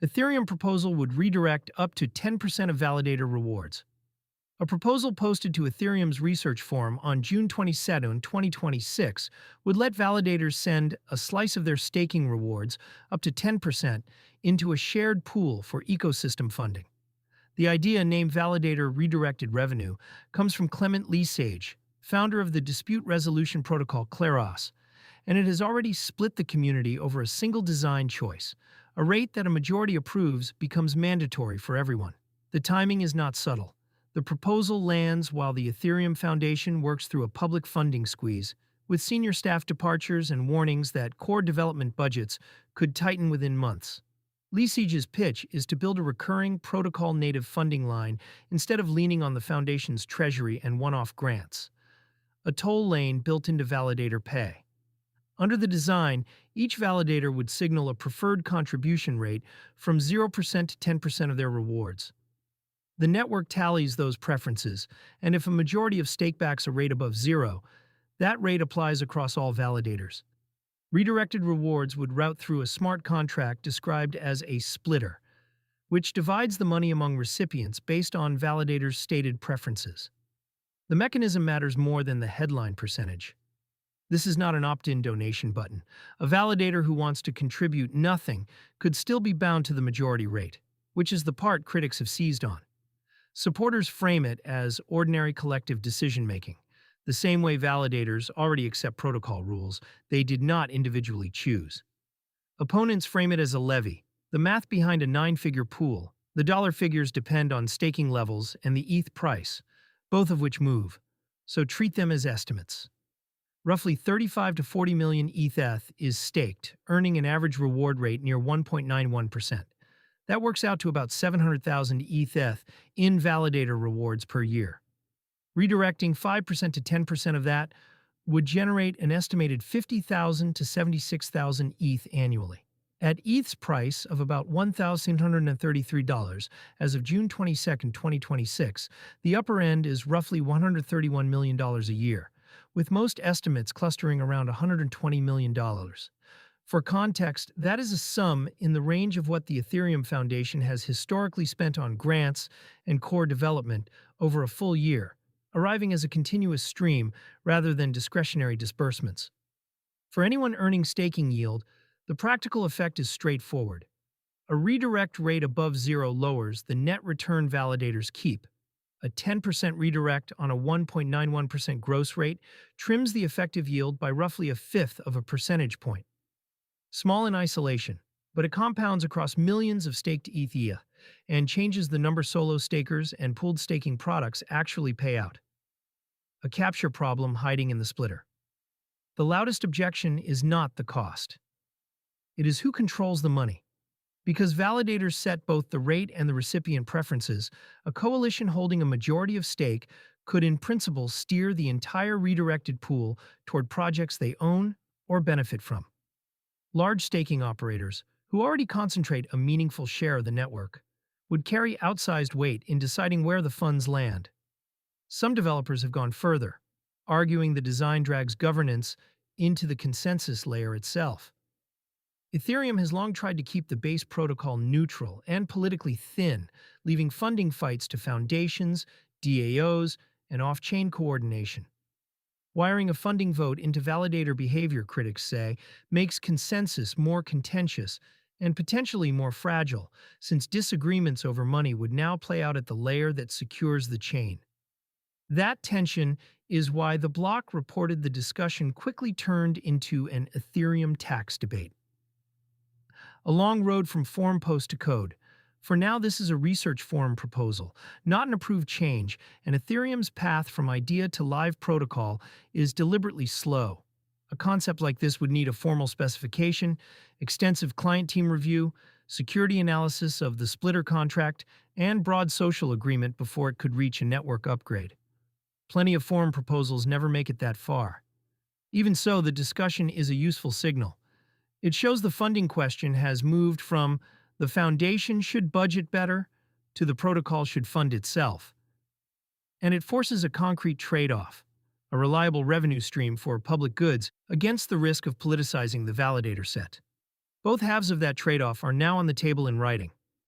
Ethereum proposal would redirect up to 10% of validator rewards. A proposal posted to Ethereum's research forum on June 27, 2026, would let validators send a slice of their staking rewards, up to 10%, into a shared pool for ecosystem funding. The idea, named Validator Redirected Revenue, comes from Clement Lesage, founder of the dispute resolution protocol Kleros, and it has already split the community over a single design choice. A rate that a majority approves becomes mandatory for everyone. The timing is not subtle. The proposal lands while the Ethereum Foundation works through a public funding squeeze, with senior staff departures and warnings that core development budgets could tighten within months. Lesage's pitch is to build a recurring protocol-native funding line instead of leaning on the Foundation's treasury and one-off grants. A toll lane built into validator pay. Under the design, each validator would signal a preferred contribution rate from 0% to 10% of their rewards. The network tallies those preferences, and if a majority of stakebacks a rate above 0, that rate applies across all validators. Redirected rewards would route through a smart contract described as a splitter, which divides the money among recipients based on validators' stated preferences. The mechanism matters more than the headline percentage. This is not an opt-in donation button. A validator who wants to contribute nothing could still be bound to the majority rate, which is the part critics have seized on. Supporters frame it as ordinary collective decision-making. The same way validators already accept protocol rules, they did not individually choose. Opponents frame it as a levy, the math behind a 9-figure pool. The dollar figures depend on staking levels and the ETH price, both of which move, so treat them as estimates. Roughly 35 to 40 million ETH is staked, earning an average reward rate near 1.91%. That works out to about 700,000 ETH in validator rewards per year. Redirecting 5% to 10% of that would generate an estimated 50,000 to 76,000 ETH annually. At ETH's price of about $1,133 as of June 22, 2026, the upper end is roughly $131 million a year, with most estimates clustering around $120 million. For context, that is a sum in the range of what the Ethereum Foundation has historically spent on grants and core development over a full year, arriving as a continuous stream rather than discretionary disbursements. For anyone earning staking yield, the practical effect is straightforward. A redirect rate above 0 lowers the net return validators keep. A 10% redirect on a 1.91% gross rate trims the effective yield by roughly a fifth of a percentage point. Small in isolation, but it compounds across millions of staked ETH and changes the number solo stakers and pooled staking products actually pay out. A capture problem hiding in the splitter. The loudest objection is not the cost. It is who controls the money. Because validators set both the rate and the recipient preferences, a coalition holding a majority of stake could in principle steer the entire redirected pool toward projects they own or benefit from. Large staking operators, who already concentrate a meaningful share of the network, would carry outsized weight in deciding where the funds land. Some developers have gone further, arguing the design drags governance into the consensus layer itself. Ethereum has long tried to keep the base protocol neutral and politically thin, leaving funding fights to foundations, DAOs, and off-chain coordination. Wiring a funding vote into validator behavior, critics say, makes consensus more contentious and potentially more fragile, since disagreements over money would now play out at the layer that secures the chain. That tension is why the block reported the discussion quickly turned into an Ethereum tax debate. A long road from forum post to code. For now, this is a research forum proposal, not an approved change, and Ethereum's path from idea to live protocol is deliberately slow. A concept like this would need a formal specification, extensive client team review, security analysis of the splitter contract, and broad social agreement before it could reach a network upgrade. Plenty of forum proposals never make it that far. Even so, the discussion is a useful signal. It shows the funding question has moved from the foundation should budget better to the protocol should fund itself. And it forces a concrete trade-off, a reliable revenue stream for public goods against the risk of politicizing the validator set. Both halves of that trade-off are now on the table in writing.